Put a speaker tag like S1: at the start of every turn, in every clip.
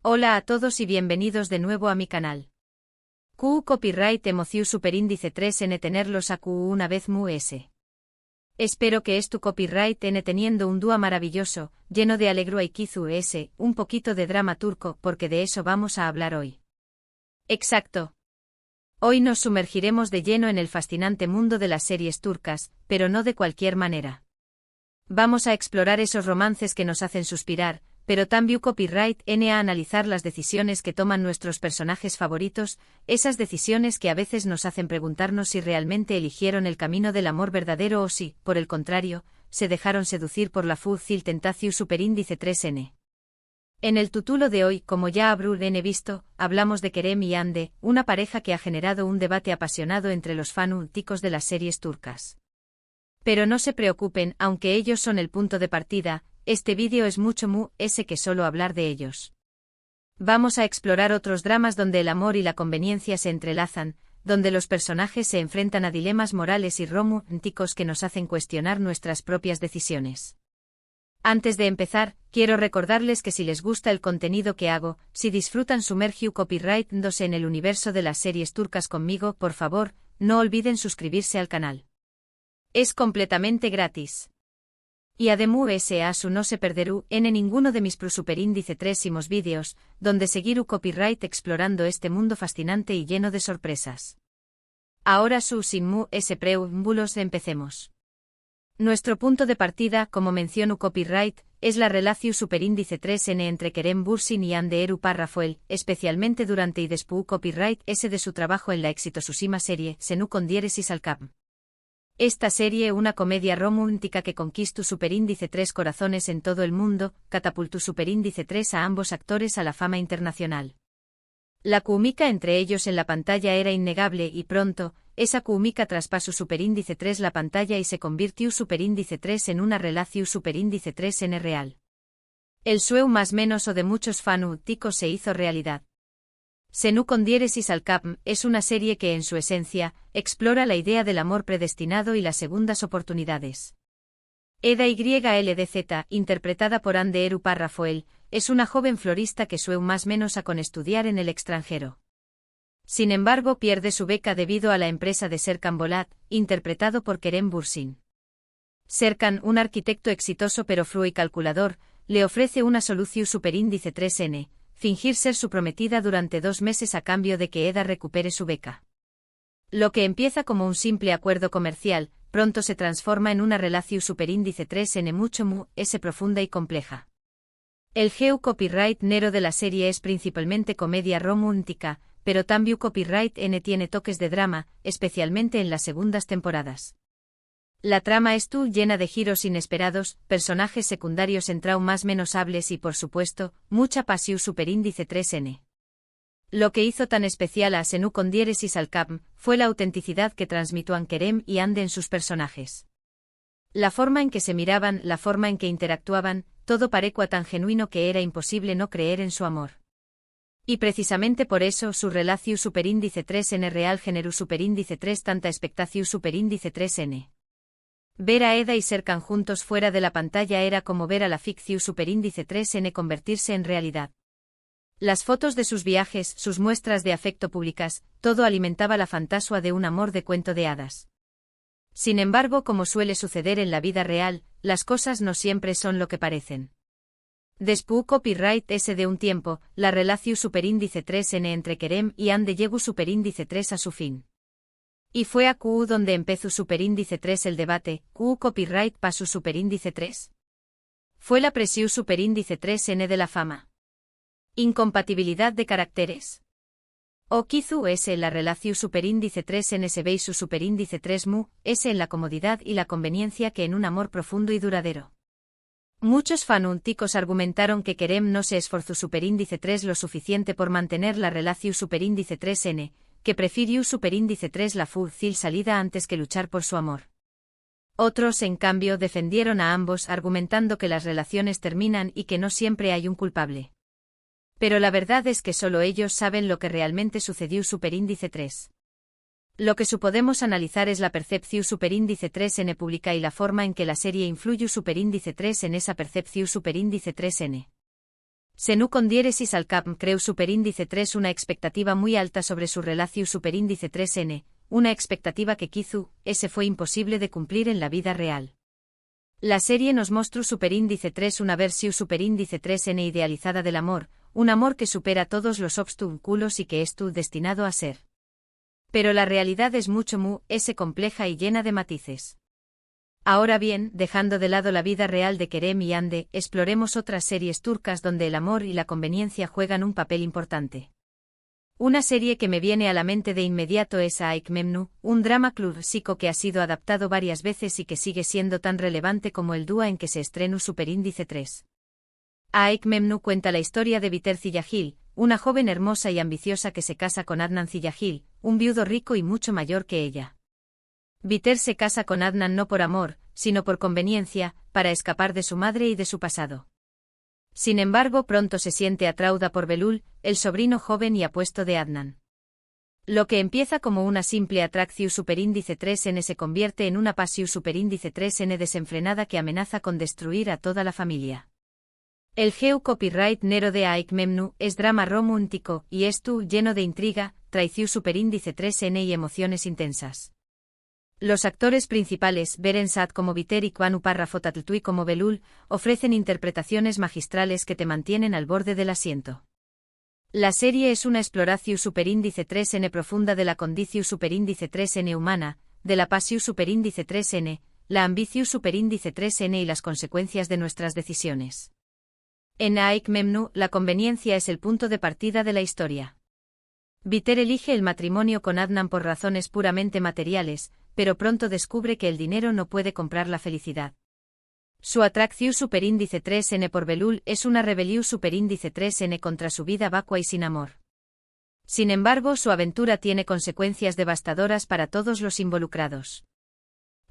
S1: Hola a todos y bienvenidos de nuevo a mi canal. QU Copyright Emociu Superíndice 3N tenerlos a QU una vez mu s. Espero que es tu copyright N teniendo un dúo maravilloso, lleno de alegro y kizu s, un poquito de drama turco porque de eso vamos a hablar hoy. Exacto. Hoy nos sumergiremos de lleno en el fascinante mundo de las series turcas, pero no de cualquier manera. Vamos a explorar esos romances que nos hacen suspirar, pero también copyright N a analizar las decisiones que toman nuestros personajes favoritos, esas decisiones que a veces nos hacen preguntarnos si realmente eligieron el camino del amor verdadero o si, por el contrario, se dejaron seducir por la fúcil tentación superíndice 3N. En el título de hoy, como ya habrán visto, hablamos de Kerem y Hande, una pareja que ha generado un debate apasionado entre los fanáticos de las series turcas. Pero no se preocupen, aunque ellos son el punto de partida, este vídeo es mucho mu s que solo hablar de ellos. Vamos a explorar otros dramas donde el amor y la conveniencia se entrelazan, donde los personajes se enfrentan a dilemas morales y románticos que nos hacen cuestionar nuestras propias decisiones. Antes de empezar, quiero recordarles que si les gusta el contenido que hago, si disfrutan sumergiu copyright-dose en el universo de las series turcas conmigo, por favor, no olviden suscribirse al canal. Es completamente gratis. Y además su no se perderú en ninguno de mis superíndice 3 vídeos, donde seguirú copyright explorando este mundo fascinante y lleno de sorpresas. Ahora sin mu preámbulos empecemos. Nuestro punto de partida, como menciono copyright, es la relación superíndice 3N entre Kerem Bürsin y Hande Erçel, especialmente durante y después copyright S de su trabajo en la exitosísima serie Senu con diéresis al cap. Esta serie, una comedia romántica que conquistó superíndice 3 corazones en todo el mundo, catapultó superíndice 3 a ambos actores a la fama internacional. La química entre ellos en la pantalla era innegable y pronto, esa química traspasó superíndice 3 la pantalla y se convirtió superíndice 3 en una relación superíndice 3N real. El sueño más menos o de muchos fanáticos se hizo realidad. Senu con diéresis al cap es una serie que en su esencia, explora la idea del amor predestinado y las segundas oportunidades. Eda YLDZ, interpretada por Hande Erçel, es una joven florista que sueña más menos a con estudiar en el extranjero. Sin embargo pierde su beca debido a la empresa de Serkan Bolat, interpretado por Kerem Bürsin. Serkan, un arquitecto exitoso pero frío y calculador, le ofrece una solución superíndice 3N, fingir ser su prometida durante 2 meses a cambio de que Eda recupere su beca. Lo que empieza como un simple acuerdo comercial, pronto se transforma en una relación superíndice 3N mucho mu s profunda y compleja. El geu copyright nero de la serie es principalmente comedia romántica, pero también copyright N tiene toques de drama, especialmente en las segundas temporadas. La trama es llena de giros inesperados, personajes secundarios en más menos hables y por supuesto, mucha pasión superíndice 3N. Lo que hizo tan especial a Senu con diéresis al cap fue la autenticidad que transmitió Kerem y Hande en sus personajes. La forma en que se miraban, la forma en que interactuaban, todo parecía tan genuino que era imposible no creer en su amor. Y precisamente por eso su relación superíndice 3N real generó superíndice 3 tanta expectación superíndice 3N. Ver a Eda y Serkan juntos fuera de la pantalla era como ver a la ficción superíndice 3N convertirse en realidad. Las fotos de sus viajes, sus muestras de afecto públicas, todo alimentaba la fantasía de un amor de cuento de hadas. Sin embargo, como suele suceder en la vida real, las cosas no siempre son lo que parecen. Después copyright S de un tiempo, la relación superíndice 3N entre Kerem y Hande llegó superíndice 3 a su fin. Y fue a QU donde empezó superíndice 3 el debate, QU copyright pasó superíndice 3. Fue la presión superíndice 3N de la fama. Incompatibilidad de caracteres. O kizu S la relación superíndice 3N se ve su superíndice 3 mu, S en la comodidad y la conveniencia que en un amor profundo y duradero. Muchos fanáticos argumentaron que Kerem no se esforzó superíndice 3 lo suficiente por mantener la relación superíndice 3N, que prefirió superíndice 3 la fácil salida antes que luchar por su amor. Otros, en cambio, defendieron a ambos argumentando que las relaciones terminan y que no siempre hay un culpable. Pero la verdad es que solo ellos saben lo que realmente sucedió superíndice 3. Lo que podemos analizar es la percepción superíndice 3N pública y la forma en que la serie influye superíndice 3 en esa percepción superíndice 3N. Senu con diéresis al cap creu superíndice 3 una expectativa muy alta sobre su relación superíndice 3n, una expectativa que quizu, ese fue imposible de cumplir en la vida real. La serie nos mostró superíndice 3 una versión superíndice 3n idealizada del amor, un amor que supera todos los obstáculos y que es destinado a ser. Pero la realidad es mucho compleja y llena de matices. Ahora bien, dejando de lado la vida real de Kerem y Hande, exploremos otras series turcas donde el amor y la conveniencia juegan un papel importante. Una serie que me viene a la mente de inmediato es Aik Memnu, un drama clásico que ha sido adaptado varias veces y que sigue siendo tan relevante como el dúo en que se estrenó Superíndice 3. Aik Memnu cuenta la historia de Biter Ziyagil, una joven hermosa y ambiciosa que se casa con Adnan Ziyagil, un viudo rico y mucho mayor que ella. Biter se casa con Adnan no por amor, sino por conveniencia, para escapar de su madre y de su pasado. Sin embargo, pronto se siente atraída por Belul, el sobrino joven y apuesto de Adnan. Lo que empieza como una simple atracción superíndice 3n se convierte en una pasión superíndice 3n desenfrenada que amenaza con destruir a toda la familia. El geu copyright nero de Aik Memnu es drama romántico y lleno de intriga, traición superíndice 3n y emociones intensas. Los actores principales, Beren Saat como Biter y Kwanu Párrafo Tatltui como Belul, ofrecen interpretaciones magistrales que te mantienen al borde del asiento. La serie es una exploración superíndice 3n profunda de la condición superíndice 3n humana, de la pasión superíndice 3n, la ambición superíndice 3n y las consecuencias de nuestras decisiones. En Aik Memnu, la conveniencia es el punto de partida de la historia. Biter elige el matrimonio con Adnan por razones puramente materiales, pero pronto descubre que el dinero no puede comprar la felicidad. Su atracción superíndice 3n por Belul es una rebelión superíndice 3n contra su vida vacua y sin amor. Sin embargo, su aventura tiene consecuencias devastadoras para todos los involucrados.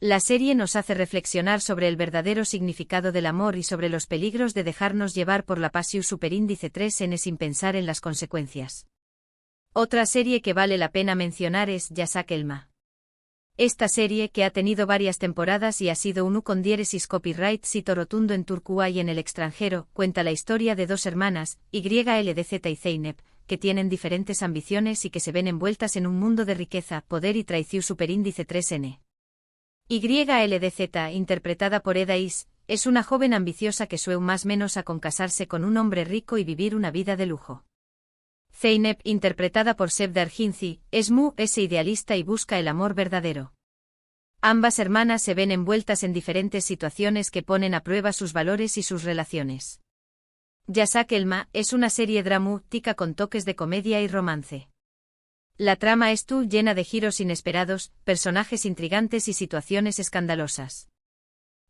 S1: La serie nos hace reflexionar sobre el verdadero significado del amor y sobre los peligros de dejarnos llevar por la pasión superíndice 3n sin pensar en las consecuencias. Otra serie que vale la pena mencionar es Yasak Elma. Esta serie, que ha tenido varias temporadas y ha sido un con diéresis copyright sito rotundo en Turquía y en el extranjero, cuenta la historia de dos hermanas, YLDZ y Zeynep, que tienen diferentes ambiciones y que se ven envueltas en un mundo de riqueza, poder y traición superíndice 3n. YLDZ, interpretada por Eda Is, es una joven ambiciosa que sueña más menos a con casarse con un hombre rico y vivir una vida de lujo. Zeynep, interpretada por Sevda Erginci, es idealista y busca el amor verdadero. Ambas hermanas se ven envueltas en diferentes situaciones que ponen a prueba sus valores y sus relaciones. Yasak Elma es una serie dramática con toques de comedia y romance. La trama es llena de giros inesperados, personajes intrigantes y situaciones escandalosas.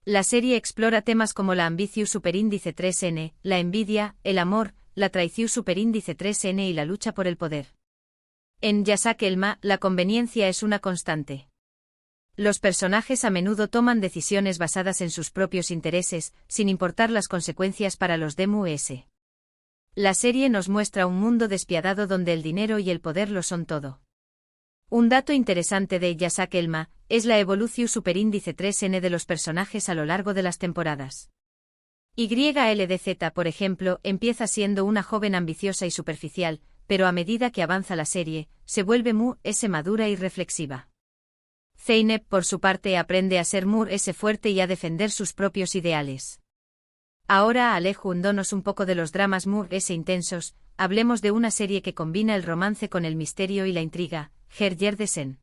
S1: La serie explora temas como la ambición superíndice 3n, la envidia, el amor, la traición superíndice 3n y la lucha por el poder. En Yasak Elma, la conveniencia es una constante. Los personajes a menudo toman decisiones basadas en sus propios intereses, sin importar las consecuencias para los demás. La serie nos muestra un mundo despiadado donde el dinero y el poder lo son todo. Un dato interesante de Yasak Elma es la evolución superíndice 3n de los personajes a lo largo de las temporadas. YLDZ, por ejemplo, empieza siendo una joven ambiciosa y superficial, pero a medida que avanza la serie, se vuelve madura y reflexiva. Zeynep, por su parte, aprende a ser fuerte y a defender sus propios ideales. Ahora, alejándonos un poco de los dramas intensos, hablemos de una serie que combina el romance con el misterio y la intriga, Her Yerdesen.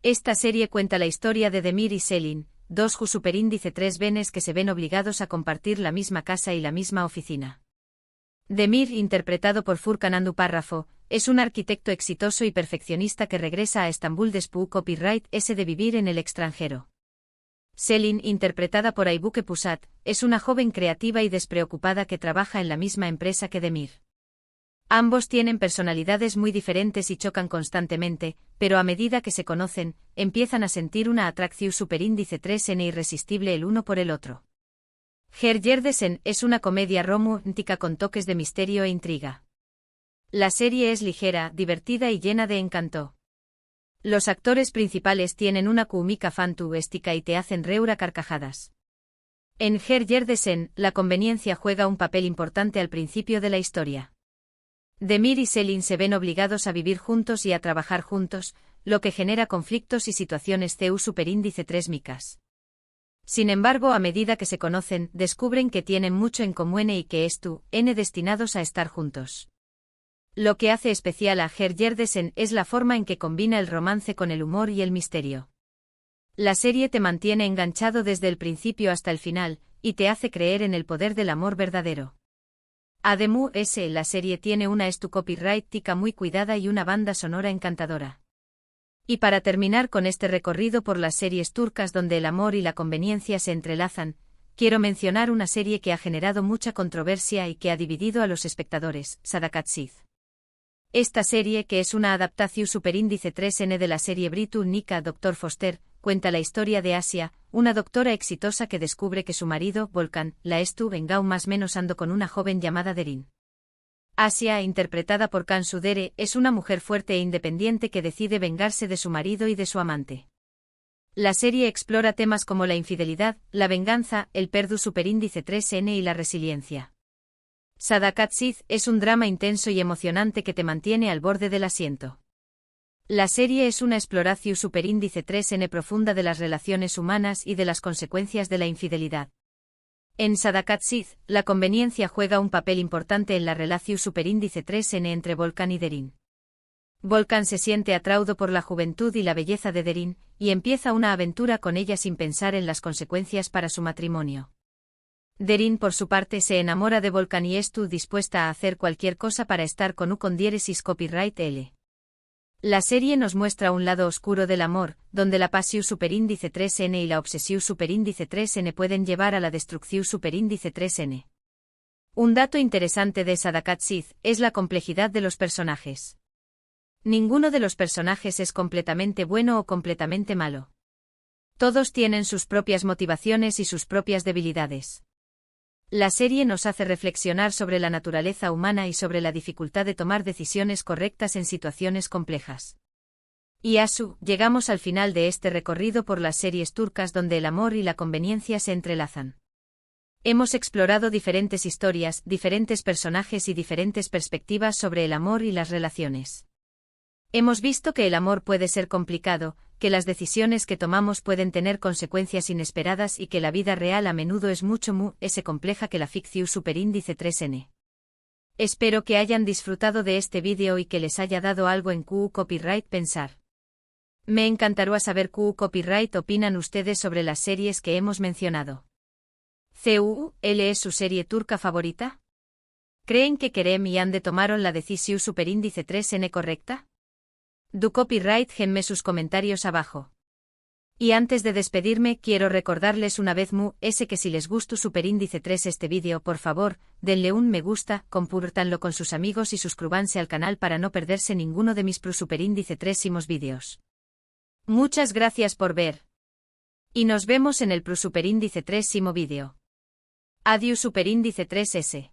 S1: Esta serie cuenta la historia de Demir y Selin, dos superíndice 3 benes que se ven obligados a compartir la misma casa y la misma oficina. Demir, interpretado por Furkan Andu Párrafo, es un arquitecto exitoso y perfeccionista que regresa a Estambul después copyright de vivir en el extranjero. Selin, interpretada por Aybuke Pusat, es una joven creativa y despreocupada que trabaja en la misma empresa que Demir. Ambos tienen personalidades muy diferentes y chocan constantemente, pero a medida que se conocen, empiezan a sentir una atracción superíndice 3n irresistible el uno por el otro. Her Yerdesen es una comedia romántica con toques de misterio e intriga. La serie es ligera, divertida y llena de encanto. Los actores principales tienen una química fantástica y te hacen reír a carcajadas. En Her Jerdesen, la conveniencia juega un papel importante al principio de la historia. Demir y Selin se ven obligados a vivir juntos y a trabajar juntos, lo que genera conflictos y situaciones CU superíndice 3 micas. Sin embargo, a medida que se conocen, descubren que tienen mucho en común y que n destinados a estar juntos. Lo que hace especial a Her Jerdesen es la forma en que combina el romance con el humor y el misterio. La serie te mantiene enganchado desde el principio hasta el final, y te hace creer en el poder del amor verdadero. Además, la serie tiene una copyright muy cuidada y una banda sonora encantadora. Y para terminar con este recorrido por las series turcas donde el amor y la conveniencia se entrelazan, quiero mencionar una serie que ha generado mucha controversia y que ha dividido a los espectadores, Sadakatsiz. Esta serie, que es una adaptación superíndice 3N de la serie británica Dr. Foster, cuenta la historia de Asia, una doctora exitosa que descubre que su marido, Volkan, la vengado más menos ando con una joven llamada Derin. Asia, interpretada por Kan Sudere, es una mujer fuerte e independiente que decide vengarse de su marido y de su amante. La serie explora temas como la infidelidad, la venganza, el perdu superíndice 3N y la resiliencia. Sadakatsiz es un drama intenso y emocionante que te mantiene al borde del asiento. La serie es una exploración superíndice 3N profunda de las relaciones humanas y de las consecuencias de la infidelidad. En Sadakatsiz, la conveniencia juega un papel importante en la relación superíndice 3N entre Volkan y Derin. Volkan se siente atraído por la juventud y la belleza de Derin, y empieza una aventura con ella sin pensar en las consecuencias para su matrimonio. Derin por su parte se enamora de Volkan y dispuesta a hacer cualquier cosa para estar con diéresis copyright L. La serie nos muestra un lado oscuro del amor, donde la pasión superíndice 3N y la obsesión superíndice 3N pueden llevar a la destrucción superíndice 3N. Un dato interesante de Sadakatsiz es la complejidad de los personajes. Ninguno de los personajes es completamente bueno o completamente malo. Todos tienen sus propias motivaciones y sus propias debilidades. La serie nos hace reflexionar sobre la naturaleza humana y sobre la dificultad de tomar decisiones correctas en situaciones complejas. Y llegamos al final de este recorrido por las series turcas donde el amor y la conveniencia se entrelazan. Hemos explorado diferentes historias, diferentes personajes y diferentes perspectivas sobre el amor y las relaciones. Hemos visto que el amor puede ser complicado, que las decisiones que tomamos pueden tener consecuencias inesperadas y que la vida real a menudo es mucho más compleja que la ficción superíndice 3N. Espero que hayan disfrutado de este vídeo y que les haya dado algo en QU Copyright pensar. Me encantaría saber QU Copyright opinan ustedes sobre las series que hemos mencionado. ¿CUL es su serie turca favorita? ¿Creen que Kerem y Ande tomaron la decisión superíndice 3N correcta? Du copyright genme sus comentarios abajo. Y antes de despedirme quiero recordarles una vez más que si les gustó superíndice 3 este vídeo por favor, denle un me gusta, compártanlo con sus amigos y suscríbanse al canal para no perderse ninguno de mis superíndice 3 vídeos. Muchas gracias por ver. Y nos vemos en el superíndice 3 vídeo. Adiós superíndice 3S.